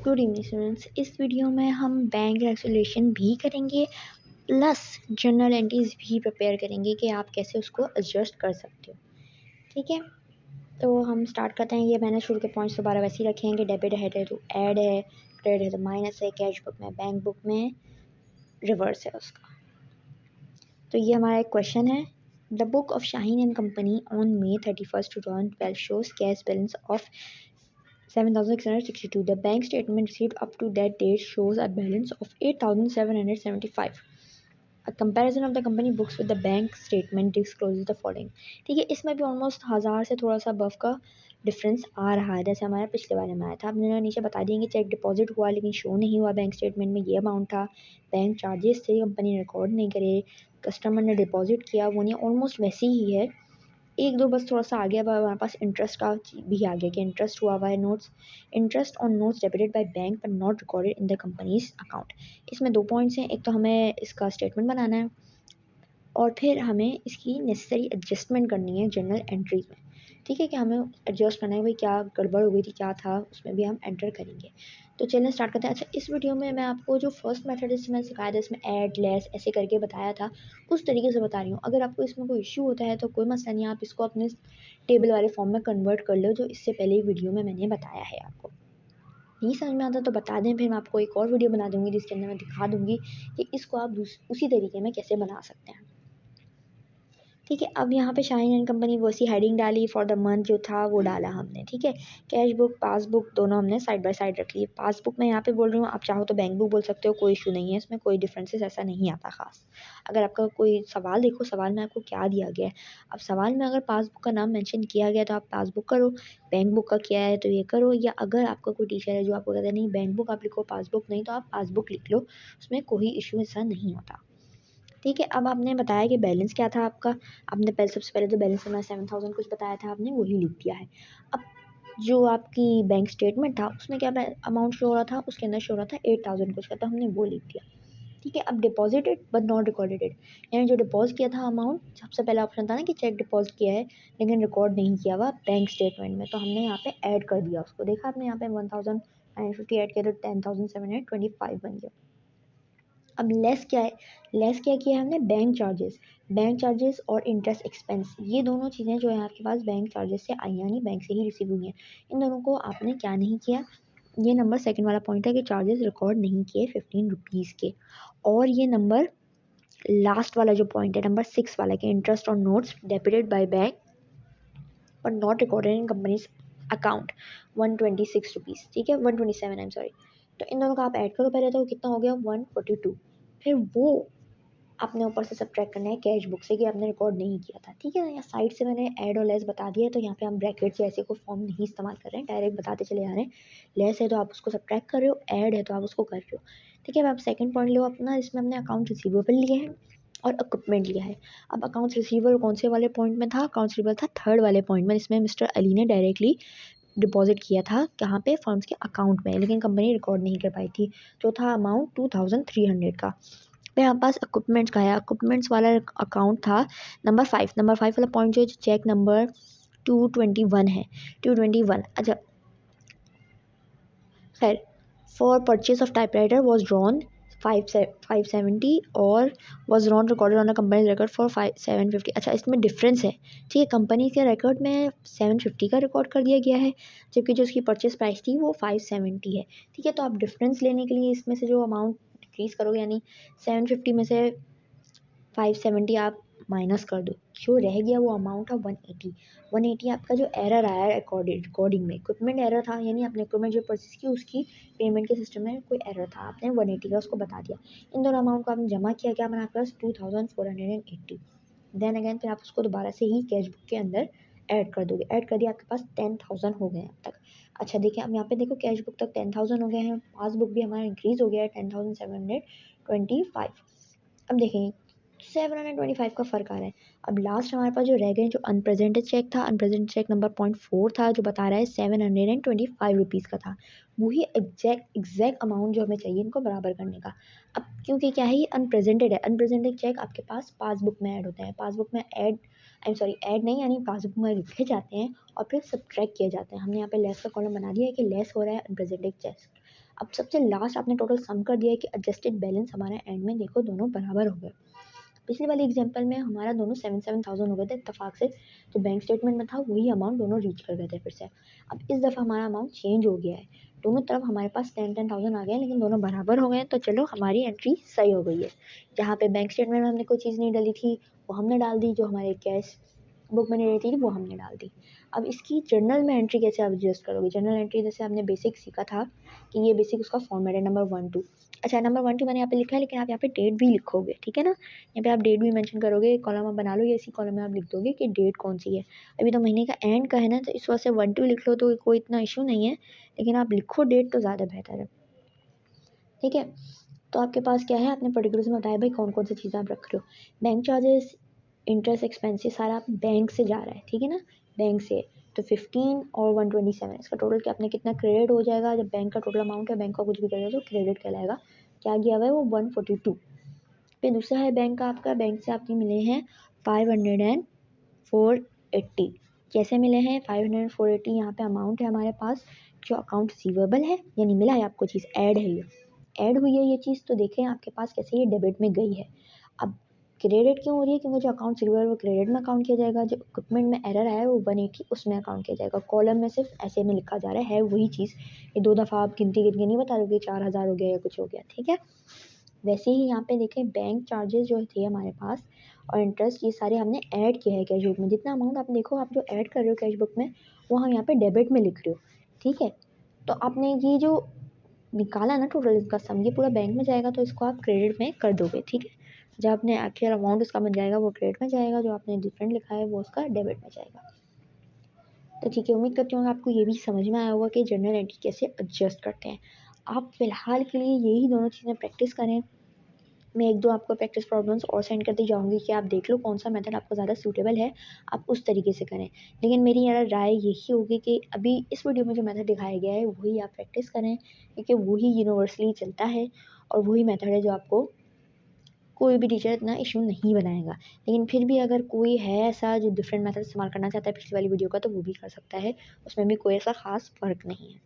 Good evening students. इस video में हम बैंक रेगुलेशन भी करेंगे प्लस जर्नल एंट्रीज भी प्रिपेयर करेंगे कि आप कैसे उसको एडजस्ट कर सकते हो। ठीक है, तो हम स्टार्ट करते हैं। ये मैंने शुरू के पॉइंट्स दोबारा वैसे ही रखे हैं कि डेबिट है तो ऐड है, क्रेडिट है तो माइनस है, कैश बुक में बैंक बुक में रिवर्स है उसका। तो ये हमारा एक क्वेश्चन है। The book of Shaheen and company on May 31st 2012 shows cash balance of 7,662. The bank statement received up to that date shows a balance of 8,775. A comparison of the company books with the bank statement discloses the following. ठीक है, इसमें भी almost 1000 से थोड़ा सा above का difference आ रहा है, जैसे हमारे पिछले वाले में आया था। हमने नीचे बता दिए कि चेक डिपॉजिट हुआ लेकिन शो नहीं हुआ बैंक स्टेटमेंट में, ये अमाउंट था। बैंक चार्जेस थे, कंपनी ने रिकॉर्ड नहीं करे, कस्टमर ने डिपॉजिट किया, वो नहीं, ऑलमोस्ट वैसी ही है। एक दो बस थोड़ा सा आ गया हमारे पास इंटरेस्ट का भी आ गया कि इंटरेस्ट हुआ है notes, interest on notes debited by bank but not recorded in the companies account. इसमें 2 पॉइंट्स हैं, एक तो हमें इसका स्टेटमेंट बनाना है और फिर हमें इसकी नेसेसरी एडजस्टमेंट करनी है जनरल एंट्रीज में। ठीक है, कि हमें एडजस्ट करना है भाई क्या गड़बड़ हो गई थी, क्या था उसमें भी हम एंटर करेंगे। तो चलिए स्टार्ट करते हैं। अच्छा, इस वीडियो में मैं आपको जो फर्स्ट मेथड इसमें सिखाया था, इसमें ऐड लेस ऐसे करके बताया था, उस तरीके से बता रही हूँ। अगर आपको इसमें कोई इश्यू होता है तो कोई मसला नहीं, आप इसको अपने टेबल वाले फॉर्म में कन्वर्ट कर लो जो इससे पहले वीडियो में मैंने बताया है। आपको नहीं समझ में आता तो बता दें, फिर मैं आपको एक और वीडियो बना दूंगी जिसके अंदर मैं दिखा दूंगी कि इसको आप उसी तरीके में कैसे बना सकते हैं। ठीक है, अब यहाँ पे शाहीन एंड कंपनी वो सी हेडिंग डाली, फॉर द मंथ जो था वो डाला हमने। ठीक है, कैश बुक पासबुक दोनों हमने साइड बाय साइड रख ली। पासबुक में यहाँ पे बोल रही हूँ, आप चाहो तो बैंक बुक बोल सकते हो, कोई इशू नहीं है, इसमें कोई डिफरेंसेस ऐसा नहीं आता खास। अगर आपका कोई सवाल, देखो सवाल में आपको क्या दिया गया है। अब सवाल में अगर पासबुक का नाम मेंशन किया गया तो आप पासबुक करो, बैंक बुक का किया है तो ये करो, या अगर आपका कोई टीचर है जो आपको कहता है नहीं बैंक बुक आप लिखो पासबुक नहीं, तो आप पासबुक लिख लो, उसमें कोई इशू ऐसा नहीं होता। ठीक है, अब आपने बताया कि बैलेंस क्या था आपका। आपने पहले सबसे पहले तो बैलेंस हमारा 7,000 कुछ बताया था, आपने वही लिख दिया है। अब जो आपकी बैंक स्टेटमेंट था उसमें क्या अमाउंट शो हो रहा था, उसके अंदर शो हो रहा था 8,000 कुछ का, तो हमने वो लिख दिया। ठीक है, अब डिपॉजिटेड बट नॉट रिकॉर्डेड, यानी जो डिपॉजिट किया था अमाउंट, सबसे पहला ऑप्शन था ना कि चेक डिपॉजिट किया है लेकिन रिकॉर्ड नहीं किया हुआ बैंक स्टेटमेंट में, तो हमने यहाँ पे ऐड कर दिया उसको। देखा आपने यहाँ पे 1,950 ऐड किया तो 10,725 बन गया। अब लेस क्या है, लेस क्या किया है हमने, बैंक चार्जेस और इंटरेस्ट एक्सपेंस, ये दोनों चीज़ें जो है आपके पास बैंक चार्जेस से आई, यानी बैंक से ही रिसीव हुई हैं, इन दोनों को आपने क्या नहीं किया। ये नंबर सेकंड वाला पॉइंट है कि चार्जेस रिकॉर्ड नहीं किए 15 रुपीज़ के। और ये नंबर लास्ट वाला जो पॉइंट है नंबर 6 वाला कि interest on notes debited by bank but not recorded in companies account 126 rupees. ठीक है, 127 आई एम सॉरी। तो इन दोनों का आप ऐड करो पहले, तो कितना हो गया 142। फिर वो आपने ऊपर से सब्ट्रैक्ट करना है कैश बुक से कि आपने रिकॉर्ड नहीं किया था। ठीक है ना, या साइड से मैंने ऐड और लेस बता दिया है, तो यहाँ पे हम ब्रैकेट से ऐसे कोई फॉर्म नहीं इस्तेमाल कर रहे हैं, डायरेक्ट बताते चले जा रहे हैं। लेस है तो आप उसको सब्ट्रैक्ट कर रहे हो, ऐड है तो आप उसको कर रहे हो। ठीक है, अब आप सेकंड पॉइंट लो अपना, इसमें हमने अकाउंट रिसीवेबल लिए हैं और इक्विपमेंट लिया है। अब अकाउंट्स रिसीवेबल कौन से वाले पॉइंट में था, अकाउंट्स रिसीवेबल था थर्ड वाले पॉइंट में, इसमें मिस्टर अली ने डायरेक्टली डिपॉजिट किया था कहाँ पे, फर्म्स के अकाउंट में, लेकिन कंपनी रिकॉर्ड नहीं कर पाई थी, जो था अमाउंट 2,300 का। फिर हमारे पास इक्विपमेंट्स का है, इक्विपमेंट्स वाला अकाउंट था नंबर 5 वाला पॉइंट जो चेक नंबर 221 है, 221। अच्छा खैर, for purchase of typewriter was drawn 570 और was not recorded on a company record for 750। अच्छा, इसमें डिफरेंस है। ठीक है, कंपनी के रिकॉर्ड में 750 का रिकॉर्ड कर दिया गया है, जबकि जो उसकी परचेज प्राइस थी वो 570 है। ठीक है, तो आप डिफरेंस लेने के लिए इसमें से जो अमाउंट डिक्रीज़ करोगे, यानी 750 में से 570 आप माइनस कर दो, जो रह गया वो अमाउंट है 180। आपका जो एरर आया है रिकॉर्डिंग में, इक्विपमेंट एरर था, यानी आपने इक्विपमेंट जो परचेज की उसकी पेमेंट के सिस्टम में कोई एरर था, आपने 180 का उसको बता दिया। इन दोनों अमाउंट को आपने जमा किया, क्या बना आपके पास 2,480। देन अगेन फिर आप उसको दोबारा से ही कैश बुक के अंदर ऐड कर दोगे, ऐड कर दिया, आपके पास 10,000 हो गए अब तक। अच्छा देखिए, अब यहाँ पे देखो कैश बुक तक 10,000 हो गए हैं, पासबुक भी हमारा इंक्रीज़ हो गया है 10,725। अब देखें 725 का फ़र्क आ रहा है। अब लास्ट हमारे पास जो रह गए, जो अनप्रेजेंटेड चेक था, अनप्रेजेंटेड चेक नंबर 0.4 था, जो बता रहा है 725 का था, वही एग्जैक्ट अमाउंट जो हमें चाहिए इनको बराबर करने का। अब क्योंकि क्या है, ये अनप्रेजेंटेड है, अनप्रेजेंटेड चेक आपके पास पासबुक में ऐड होता है, पासबुक में ऐड नहीं, यानी पासबुक में लिखे जाते हैं और फिर सब्ट्रैक्ट किए जाते हैं। हमने यहाँ पे लेस का कॉलम बना दिया है कि लेस हो रहा है अनप्रेजेंटेड चेक। अब सबसे लास्ट आपने टोटल सम कर दिया है कि एडजस्टेड बैलेंस हमारे एंड में देखो दोनों बराबर हो गए। पिछले वाले एग्जांपल में हमारा दोनों 7,000 हो गए थे इत्तेफाक से, जो बैंक स्टेटमेंट में था वही अमाउंट दोनों रीच कर गए थे फिर से। अब इस दफ़ा हमारा अमाउंट चेंज हो गया है, दोनों तरफ हमारे पास 10,000 आ गए हैं, लेकिन दोनों बराबर हो गए हैं, तो चलो हमारी एंट्री सही हो गई है। जहाँ पे बैंक स्टेटमेंट में हमने कोई चीज़ नहीं डाली थी वो हमने डाल दी, जो हमारे कैश बुक में नहीं रहती थी वो हमने डाल दी। अब इसकी जर्नल में एंट्री कैसे आप एडजस्ट करोगे? जर्नल एंट्री जैसे आपने बेसिक सीखा था कि ये बेसिक उसका फॉर्मेट है नंबर 1 2। अच्छा, नंबर 1 2 मैंने यहाँ पे लिखा है, लेकिन आप यहाँ पे डेट भी लिखोगे, ठीक है ना? यहाँ पे आप डेट भी मेंशन करोगे, कॉलम आप बना लो या इसी कॉलम में आप लिख दोगे कि डेट कौन सी है। अभी तो महीने का एंड का है ना, तो इस वजह से 1 2 लिख लो तो कोई इतना इशू नहीं है, लेकिन आप लिखो डेट तो ज़्यादा बेहतर है, ठीक है? तो आपके पास क्या है, आपने पर्टिकुलर्स में बताया भाई कौन कौन सी चीज़ें आप रख रहे हो। बैंक चार्जेस, इंटरेस्ट एक्सपेंसेस सारा आप बैंक से जा रहा है, ठीक है ना? बैंक से तो 15 और 127 इसका टोटल क्या अपने कितना क्रेडिट हो जाएगा? जब बैंक का टोटल अमाउंट है, बैंक का कुछ भी करेगा तो क्रेडिट कहलाएगा। क्या गया हुआ है वो 142। फिर दूसरा है बैंक का, आपका बैंक से आपके मिले हैं 50480। कैसे मिले हैं 50480? यहाँ पे अमाउंट है हमारे पास जो अकाउंट रिसीवेबल है, यानी मिला है आपको चीज़, ऐड है ये, ऐड हुई है ये चीज़, तो देखें आपके पास कैसे ये डेबिट में गई है। अब क्रेडिट क्यों हो रही है? क्योंकि जो अकाउंट रिसीवेबल वो क्रेडिट में अकाउंट किया जाएगा, जो इक्विपमेंट में एरर आया है वो 180 उसमें अकाउंट किया जाएगा। कॉलम में सिर्फ ऐसे में लिखा जा रहा है वही चीज़, ये 2 दफ़ा आप गिनती गिन के नहीं बता दोगे 4000 हो गया या कुछ हो गया, ठीक है? वैसे ही यहाँ पे देखें बैंक चार्जेस जो थे हमारे पास और इंटरेस्ट ये सारे हमने ऐड किया है कैश बुक में। जितना अमाउंट आप देखो, आप जो ऐड कर रहे हो कैश बुक में वो हम यहाँ पे डेबिट में लिख रहे हो, ठीक है? तो आपने ये जो निकाला ना टोटल इसका सम, ये पूरा बैंक में जाएगा, तो इसको आप क्रेडिट में कर दोगे, ठीक है? जब आपने एक्चुअल अमाउंट उसका बन जाएगा वो क्रेडिट में जाएगा, जो आपने डिफरेंट लिखा है वो उसका डेबिट में जाएगा। तो ठीक है, उम्मीद करती हूँ आपको ये भी समझ में आया होगा कि जर्नल एंट्री कैसे एडजस्ट करते हैं। आप फिलहाल के लिए यही दोनों चीज़ें प्रैक्टिस करें। मैं 1-2 आपको प्रैक्टिस प्रॉब्लम्स और सेंड करती जाऊँगी कि आप देख लो कौन सा मेथड आपको ज़्यादा सूटेबल है, आप उस तरीके से करें। लेकिन मेरी यार राय यही होगी कि अभी इस वीडियो में जो मेथड दिखाया गया है वही आप प्रैक्टिस करें, क्योंकि वही यूनिवर्सली चलता है और वही मेथड है जो आपको कोई भी टीचर इतना इश्यू नहीं बनाएगा। लेकिन फिर भी अगर कोई है ऐसा जो डिफरेंट मेथड इस्तेमाल करना चाहता है पिछली वाली वीडियो का, तो वो भी कर सकता है, उसमें भी कोई ऐसा ख़ास फ़र्क नहीं है।